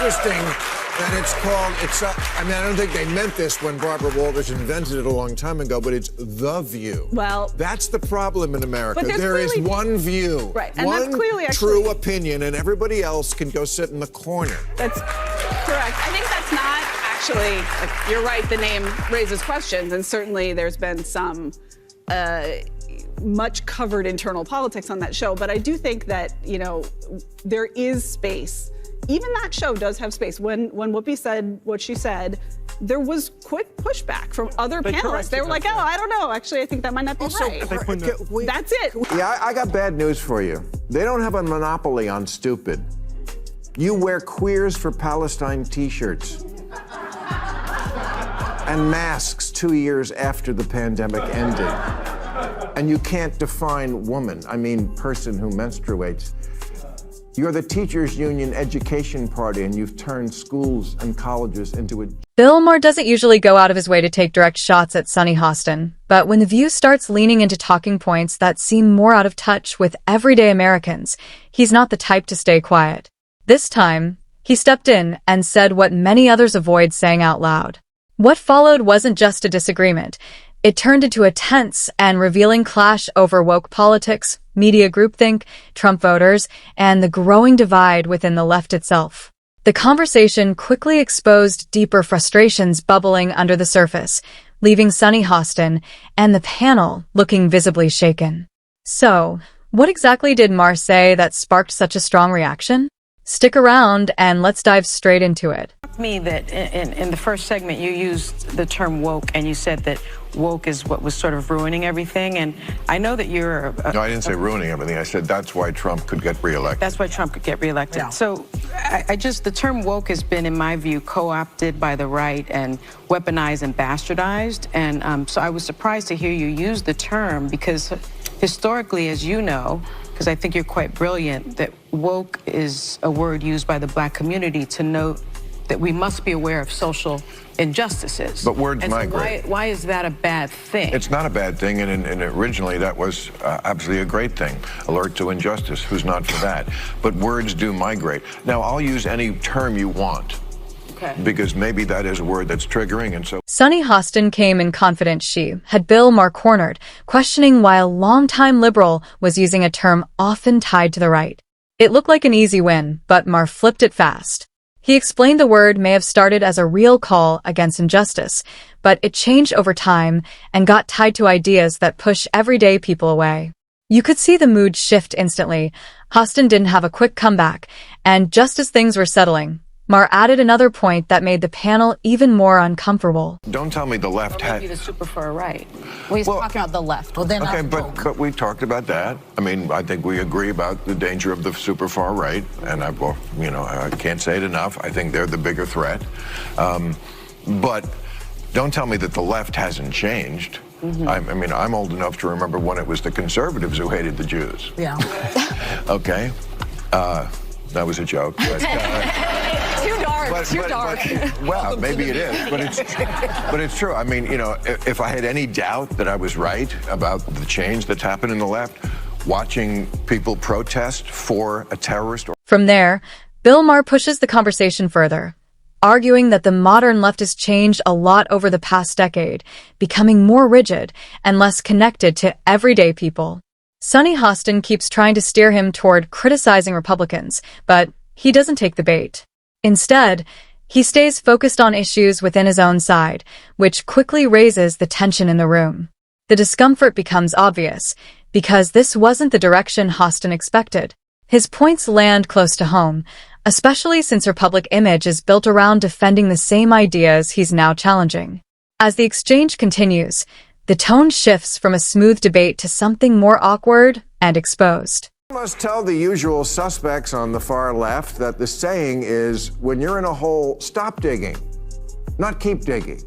interesting that it's called, I mean, I don't think they meant this when Barbara Walters invented it a long time ago, but it's The View. Well, that's the problem in America. But there is one view, right, and one that's clearly true opinion, and everybody else can go sit in the corner. That's correct. I think that's not actually, you're right, the name raises questions, and certainly there's been some much covered internal politics on that show, but I do think that, you know, there is space. Even that show does have space. When Whoopi said what she said, there was quick pushback from other panelists. They were like, oh, I don't know. Actually, I think that might not be right. That's it. Yeah, I got bad news for you. They don't have a monopoly on stupid. You wear Queers for Palestine t-shirts and masks 2 years after the pandemic ended. And you can't define woman, I mean person who menstruates. You're the teachers' union education party, and you've turned schools and colleges into a... Bill Maher doesn't usually go out of his way to take direct shots at Sunny Hostin, but when The View starts leaning into talking points that seem more out of touch with everyday Americans, he's not the type to stay quiet. This time, he stepped in and said what many others avoid saying out loud. What followed wasn't just a disagreement. It turned into a tense and revealing clash over woke politics, media groupthink, Trump voters, and the growing divide within the left itself. The conversation quickly exposed deeper frustrations bubbling under the surface, leaving Sunny Hostin and the panel looking visibly shaken. So, what exactly did Maher say that sparked such a strong reaction? Stick around and let's dive straight into it. Me that in the first segment you used the term woke, and you said that woke is what was sort of ruining everything, and I know that you're No, I didn't say ruining everything. I said that's why Trump could get reelected. That's why Trump could get reelected. Yeah. So the term woke has been, in my view, co-opted by the right and weaponized and bastardized, and so I was surprised to hear you use the term, because historically, as you know, because I think you're quite brilliant, that woke is a word used by the black community to note that we must be aware of social injustices. But words migrate. Why is that a bad thing? It's not a bad thing, and originally that was absolutely a great thing. Alert to injustice, who's not for that? But words do migrate. Now, I'll use any term you want. Okay. Because maybe that is a word that's triggering, and so... Sunny Hostin came in confident she had Bill Maher cornered, questioning why a longtime liberal was using a term often tied to the right. It looked like an easy win, but Maher flipped it fast. He explained the word may have started as a real call against injustice, but it changed over time and got tied to ideas that push everyday people away. You could see the mood shift instantly. Hostin didn't have a quick comeback, and just as things were settling, Maher added another point that made the panel even more uncomfortable. Don't tell me the left had... Maybe the super far right. Well, he's talking about the left. Well, then okay, but we talked about that. I mean, I think we agree about the danger of the super far right, and I can't say it enough. I think they're the bigger threat. But don't tell me that the left hasn't changed. Mm-hmm. I mean, I'm old enough to remember when it was the conservatives who hated the Jews. Yeah. Okay. That was a joke. But, too dark. Well, maybe it is, but it's true. I mean, you know, if I had any doubt that I was right about the change that's happened in the left, watching people protest for a terrorist... From there, Bill Maher pushes the conversation further, arguing that the modern left has changed a lot over the past decade, becoming more rigid and less connected to everyday people. Sunny Hostin keeps trying to steer him toward criticizing Republicans, but he doesn't take the bait. Instead, he stays focused on issues within his own side, which quickly raises the tension in the room. The discomfort becomes obvious, because this wasn't the direction Hostin expected. His points land close to home, especially since her public image is built around defending the same ideas he's now challenging. As the exchange continues, the tone shifts from a smooth debate to something more awkward and exposed. I must tell the usual suspects on the far left that the saying is, when you're in a hole, stop digging, not keep digging.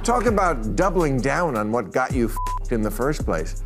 Talk about doubling down on what got you f***ed in the first place.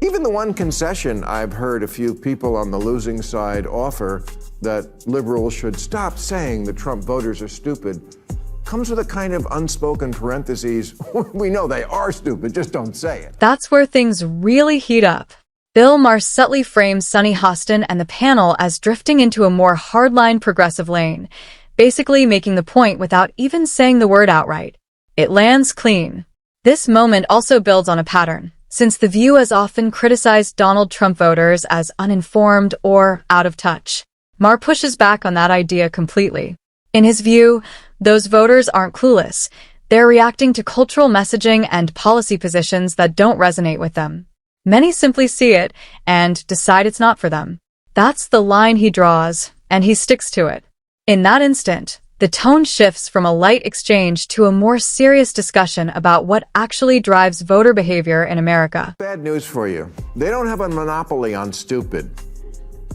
Even the one concession I've heard a few people on the losing side offer, that liberals should stop saying the Trump voters are stupid, comes with a kind of unspoken parentheses. We know they are stupid, just don't say it. That's where things really heat up. Bill Maher subtly frames Sunny Hostin and the panel as drifting into a more hardline progressive lane, basically making the point without even saying the word outright. It lands clean. This moment also builds on a pattern, since The View has often criticized Donald Trump voters as uninformed or out of touch. Maher pushes back on that idea completely. In his view, those voters aren't clueless. They're reacting to cultural messaging and policy positions that don't resonate with them. Many simply see it and decide it's not for them. That's the line he draws, and he sticks to it. In that instant, the tone shifts from a light exchange to a more serious discussion about what actually drives voter behavior in America. Bad news for you. They don't have a monopoly on stupid.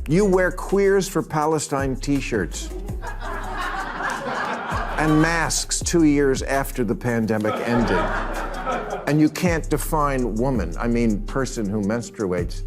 You wear Queers for Palestine t-shirts and masks 2 years after the pandemic ended. And you can't define woman, I mean person who menstruates.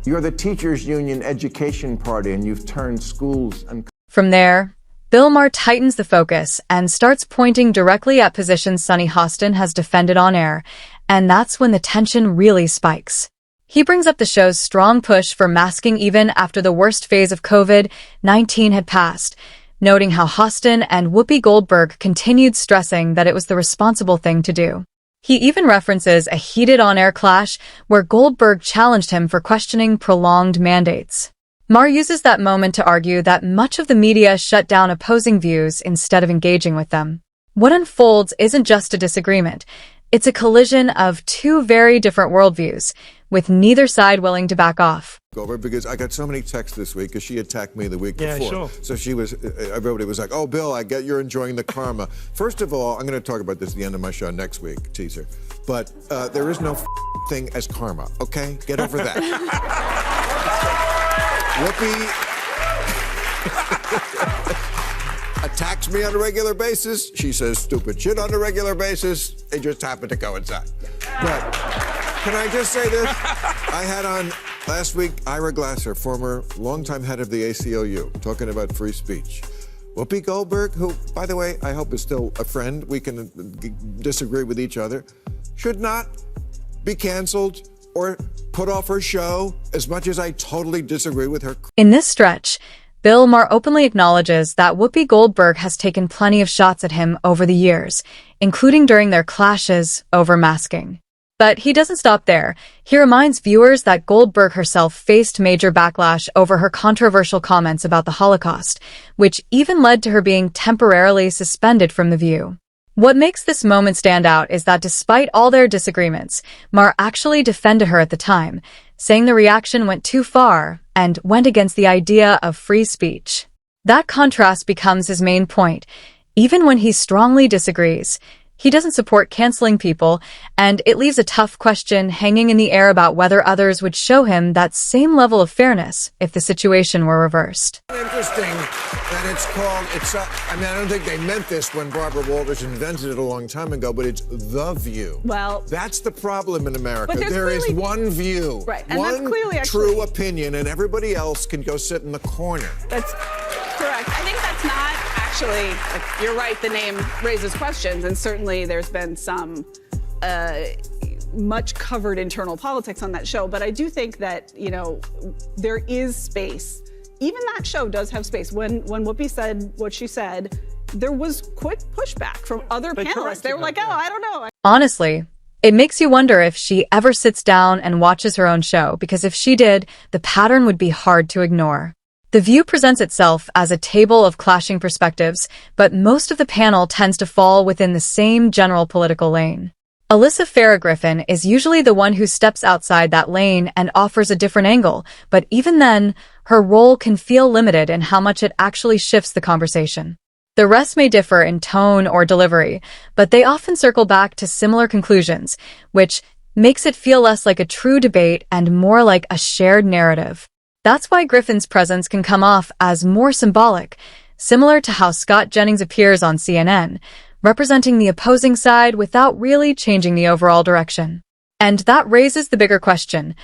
You're the teachers' union education party and you've turned schools and... From there, Bill Maher tightens the focus and starts pointing directly at positions Sunny Hostin has defended on air, and that's when the tension really spikes. He brings up the show's strong push for masking even after the worst phase of COVID-19 had passed, noting how Hostin and Whoopi Goldberg continued stressing that it was the responsible thing to do. He even references a heated on-air clash where Goldberg challenged him for questioning prolonged mandates. Maher uses that moment to argue that much of the media shut down opposing views instead of engaging with them. What unfolds isn't just a disagreement. It's a collision of two very different worldviews, with neither side willing to back off. Over because I got so many texts this week because she attacked me the week before. Sure. So she was, everybody was like, oh, Bill, I get you're enjoying the karma. First of all, I'm going to talk about this at the end of my show next week, teaser. But there is no thing as karma, okay? Get over that. Whoopi attacks me on a regular basis. She says stupid shit on a regular basis. They just happen to coincide. But can I just say this? I had on last week Ira Glasser, former longtime head of the ACLU, talking about free speech. Whoopi Goldberg, who, by the way, I hope is still a friend. We can disagree with each other. Should not be canceled or put off her show, as much as I totally disagree with her. In this stretch, Bill Maher openly acknowledges that Whoopi Goldberg has taken plenty of shots at him over the years, including during their clashes over masking. But he doesn't stop there. He reminds viewers that Goldberg herself faced major backlash over her controversial comments about the Holocaust, which even led to her being temporarily suspended from The View. What makes this moment stand out is that despite all their disagreements, Maher actually defended her at the time, saying the reaction went too far and went against the idea of free speech. That contrast becomes his main point. Even when he strongly disagrees, he doesn't support canceling people, and it leaves a tough question hanging in the air about whether others would show him that same level of fairness if the situation were reversed. Interesting that it's called, I don't think they meant this when Barbara Walters invented it a long time ago, but it's The View. Well, that's the problem in America. But there is one view, right, and one that's clearly true opinion, and everybody else can go sit in the corner. That's correct. I think that's not actually, you're right, the name raises questions, and certainly there's been some much covered internal politics on that show, but I do think that, there is space. Even that show does have space. When Whoopi said what she said, there was quick pushback from other panelists. They were like, oh, I don't know. Honestly, it makes you wonder if she ever sits down and watches her own show, because if she did, the pattern would be hard to ignore. The View presents itself as a table of clashing perspectives, but most of the panel tends to fall within the same general political lane. Alyssa Farah Griffin is usually the one who steps outside that lane and offers a different angle, but even then, her role can feel limited in how much it actually shifts the conversation. The rest may differ in tone or delivery, but they often circle back to similar conclusions, which makes it feel less like a true debate and more like a shared narrative. That's why Griffin's presence can come off as more symbolic, similar to how Scott Jennings appears on CNN, representing the opposing side without really changing the overall direction. And that raises the bigger question: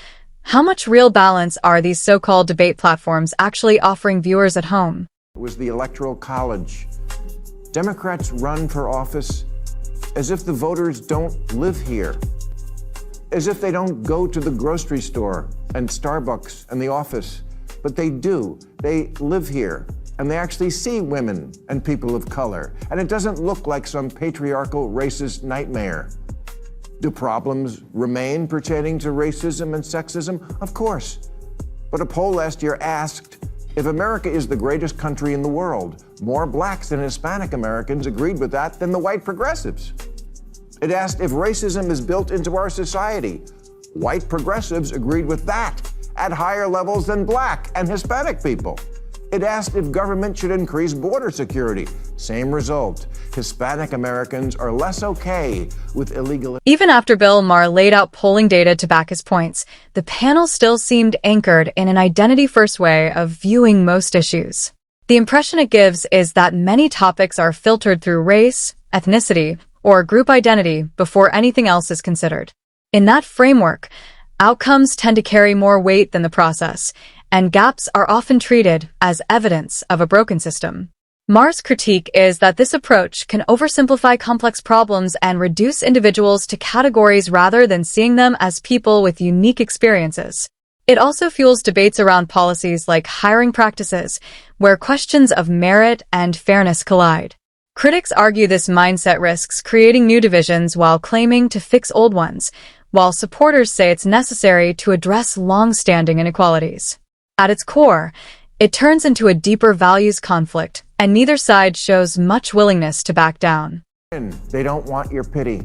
how much real balance are these so-called debate platforms actually offering viewers at home? It was the Electoral College. Democrats run for office as if the voters don't live here. as if they don't go to the grocery store and Starbucks and the office. But they do. They live here, and they actually see women and people of color. And it doesn't look like some patriarchal, racist nightmare. Do problems remain pertaining to racism and sexism? Of course. But a poll last year asked, if America is the greatest country in the world, more blacks and Hispanic Americans agreed with that than the white progressives. It asked if racism is built into our society. White progressives agreed with that at higher levels than black and Hispanic people. It asked if government should increase border security. Same result. Hispanic Americans are less okay with illegal. Even after Bill Maher laid out polling data to back his points, the panel still seemed anchored in an identity-first way of viewing most issues. The impression it gives is that many topics are filtered through race, ethnicity, or group identity before anything else is considered. In that framework, outcomes tend to carry more weight than the process, and gaps are often treated as evidence of a broken system. Maher's critique is that this approach can oversimplify complex problems and reduce individuals to categories rather than seeing them as people with unique experiences. It also fuels debates around policies like hiring practices, where questions of merit and fairness collide. Critics argue this mindset risks creating new divisions while claiming to fix old ones, while supporters say it's necessary to address long-standing inequalities. At its core, it turns into a deeper values conflict, and neither side shows much willingness to back down. They don't want your pity.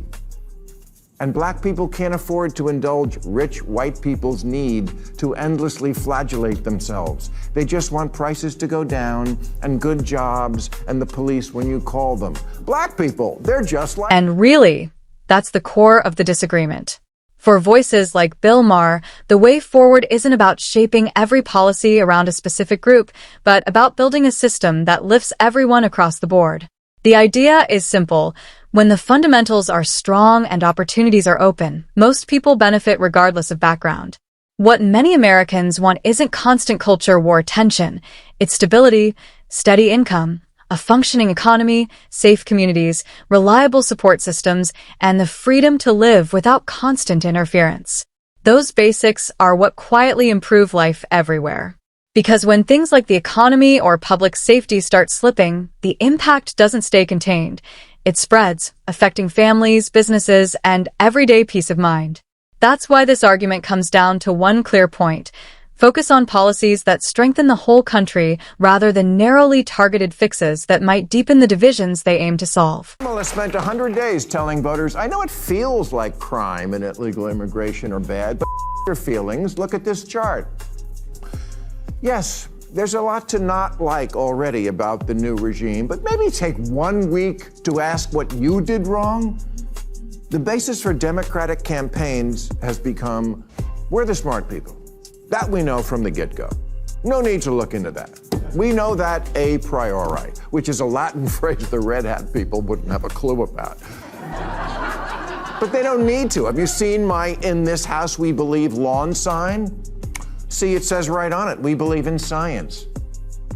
And black people can't afford to indulge rich white people's need to endlessly flagellate themselves. They just want prices to go down and good jobs and the police when you call them. Black people, they're just like... And really, that's the core of the disagreement. For voices like Bill Maher, the way forward isn't about shaping every policy around a specific group, but about building a system that lifts everyone across the board. The idea is simple. When the fundamentals are strong and opportunities are open, most people benefit regardless of background. What many Americans want isn't constant culture war tension. It's stability, steady income, a functioning economy, safe communities, reliable support systems, and the freedom to live without constant interference. Those basics are what quietly improve life everywhere. Because when things like the economy or public safety start slipping, the impact doesn't stay contained. It spreads, affecting families, businesses, and everyday peace of mind. That's why this argument comes down to one clear point. Focus on policies that strengthen the whole country rather than narrowly targeted fixes that might deepen the divisions they aim to solve. Kamala spent 100 days telling voters, I know it feels like crime and illegal immigration are bad, but your feelings, look at this chart. Yes, there's a lot to not like already about the new regime, but maybe take 1 week to ask what you did wrong. The basis for Democratic campaigns has become, we're the smart people. That we know from the get-go. No need to look into that. We know that a priori, which is a Latin phrase the red hat people wouldn't have a clue about. But they don't need to. Have you seen my "In this house we believe" lawn sign? See, it says right on it, we believe in science.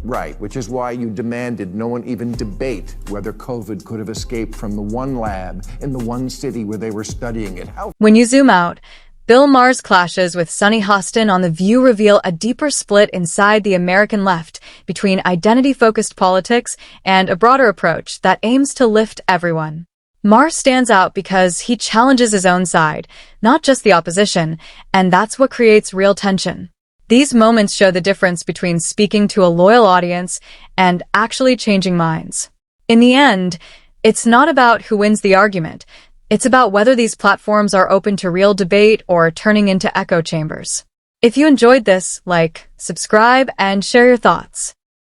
Right, which is why you demanded no one even debate whether COVID could have escaped from the one lab in the one city where they were studying it. When you zoom out, Bill Maher's clashes with Sunny Hostin on The View reveal a deeper split inside the American left between identity-focused politics and a broader approach that aims to lift everyone. Maher stands out because he challenges his own side, not just the opposition, and that's what creates real tension. These moments show the difference between speaking to a loyal audience and actually changing minds. In the end, it's not about who wins the argument. It's about whether these platforms are open to real debate or turning into echo chambers. If you enjoyed this, like, subscribe, and share your thoughts.